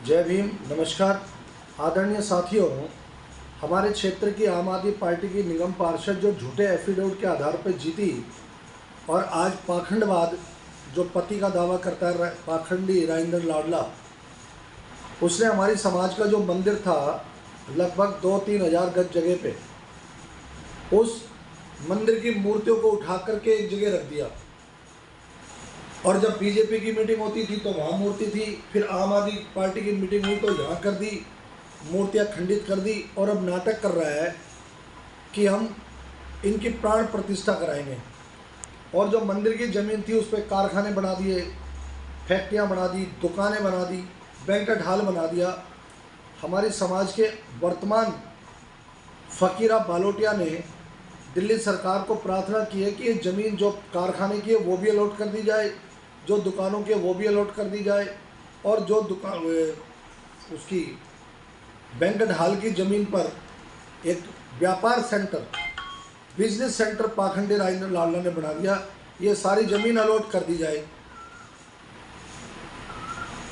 जय भीम। नमस्कार आदरणीय साथियों, हमारे क्षेत्र की आम आदमी पार्टी की निगम पार्षद जो झूठे एफिडेविट के आधार पर जीती और आज पाखंडवाद जो पति का दावा करता है पाखंडी राजेंद्र लाडला, उसने हमारी समाज का जो मंदिर था लगभग 2-3 हज़ार गज जगह पे, उस मंदिर की मूर्तियों को उठा करके एक जगह रख दिया। और जब बीजेपी की मीटिंग होती थी तो वहाँ मूर्ति थी, फिर आम आदमी पार्टी की मीटिंग हुई तो यहाँ कर दी, मूर्तियाँ खंडित कर दी। और अब नाटक कर रहा है कि हम इनकी प्राण प्रतिष्ठा कराएंगे। और जो मंदिर की ज़मीन थी उस पर कारखाने बना दिए, फैक्ट्रियाँ बना दी, दुकानें बना दी, बैंक्वेट हॉल बना दिया। हमारी समाज के वर्तमान फ़कीरा बालोटिया ने दिल्ली सरकार को प्रार्थना की है कि ये ज़मीन जो कारखाने की है वो भी अलॉट कर दी जाए, जो दुकानों की है वो भी अलॉट कर दी जाए, और जो दुकान उसकी बैंक्वेट हॉल की ज़मीन पर एक व्यापार सेंटर, बिजनेस सेंटर पाखंडी राजेंद्र लाडला ने बना दिया, ये सारी ज़मीन अलॉट कर दी जाए।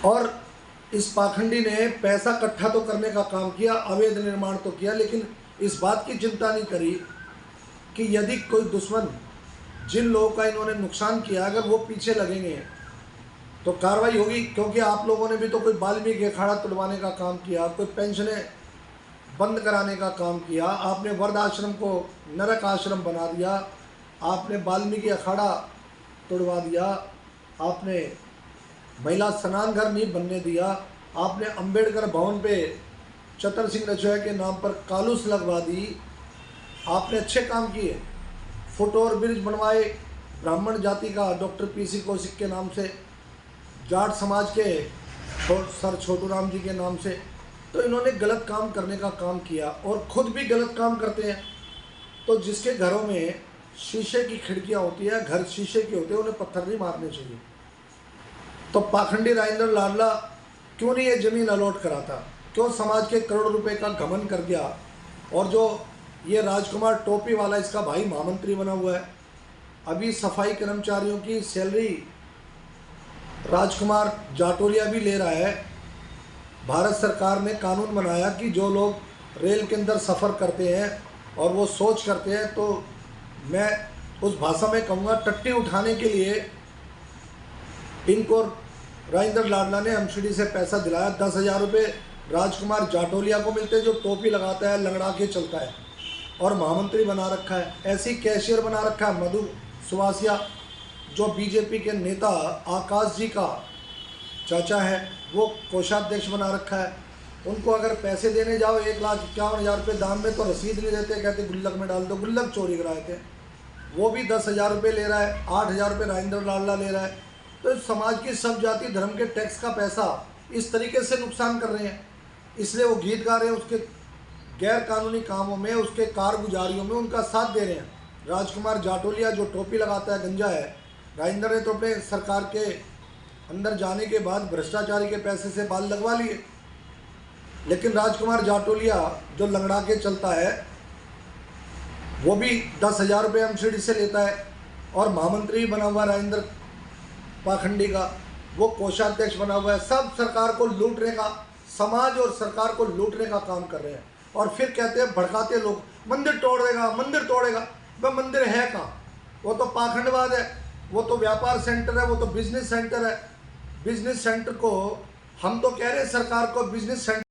और इस पाखंडी ने पैसा इकट्ठा तो करने का काम किया, अवैध निर्माण तो किया, लेकिन इस बात की चिंता नहीं करी कि यदि कोई दुश्मन, जिन लोगों का इन्होंने नुकसान किया, अगर वो पीछे लगेंगे तो कार्रवाई होगी। क्योंकि आप लोगों ने भी तो कोई वाल्मीकि अखाड़ा तुड़वाने का काम किया, कोई पेंशनें बंद कराने का काम किया, आपने वर्ध आश्रम को नरक आश्रम बना दिया, आपने वाल्मीकि अखाड़ा तुड़वा दिया, आपने महिला स्नान घर नहीं बनने दिया, आपने अंबेडकर भवन पे चतर सिंह रचोया के नाम पर कालूस लगवा दी। आपने अच्छे काम किए, फुट ओवर ब्रिज बनवाए ब्राह्मण जाति का डॉक्टर पीसी कौशिक के नाम से, जाट समाज के सर छोटू राम जी के नाम से। तो इन्होंने गलत काम करने का काम किया और ख़ुद भी गलत काम करते हैं। तो जिसके घरों में शीशे की खिड़कियां होती है, घर शीशे के होते हैं, उन्हें पत्थर नहीं मारने चाहिए। तो पाखंडी राजेंद्र लाडला क्यों नहीं ये ज़मीन अलॉट कराता, क्यों समाज के करोड़ों रुपए का घमंड कर गया। और जो ये राजकुमार टोपी वाला, इसका भाई महामंत्री बना हुआ है, अभी सफाई कर्मचारियों की सैलरी राजकुमार जाटोलिया भी ले रहा है। भारत सरकार ने कानून बनाया कि जो लोग रेल के अंदर सफ़र करते हैं और वो शौच करते हैं, तो मैं उस भाषा में कहूँगा टट्टी उठाने के लिए इनको राजेंद्र लाडला ने एमसीडी से पैसा दिलाया। 10,000 रुपये राजकुमार जाटोलिया को मिलते हैं, जो टोपी लगाता है, लंगड़ा के चलता है, और महामंत्री बना रखा है। ऐसी कैशियर बना रखा है मधु सुवासिया, जो बीजेपी के नेता आकाश जी का चाचा है, वो कोषाध्यक्ष बना रखा है। उनको अगर पैसे देने जाओ 1,51,000 रुपये दाम में, तो रसीद नहीं देते, कहते गुल्लक में डाल दो। गुल्लक चोरी कराए थे, वो भी 10,000 रुपये ले रहा है, 8,000 रुपये राजेंद्र लाडला ले रहा है। तो समाज की सब जाति धर्म के टैक्स का पैसा इस तरीके से नुकसान कर रहे हैं। इसलिए वो गीत गा रहे हैं, उसके गैर कानूनी कामों में, उसके कारगुजारियों में उनका साथ दे रहे हैं। राजकुमार जाटोलिया जो टोपी लगाता है, गंजा है, राजेंद्र ने तो अपने सरकार के अंदर जाने के बाद भ्रष्टाचारी के पैसे से बाल लगवा लिए। लेकिन राजकुमार जाटोलिया जो लंगड़ा के चलता है, वो भी 10,000 रुपये एमसीडी से लेता है, और महामंत्री बना हुआ राजेंद्र पाखंडी का, वो कोषाध्यक्ष बना हुआ है। सब सरकार को लूटने का, समाज और सरकार को लूटने का काम कर रहे हैं। और फिर कहते हैं, भड़काते लोग, मंदिर तोड़ देगा, मंदिर तोड़ेगा। वह मंदिर है कहाँ? वो तो पाखंडवाद है, वो तो व्यापार सेंटर है, वो तो बिजनेस सेंटर है। बिजनेस सेंटर को हम तो कह रहे हैं सरकार को बिजनेस सेंटर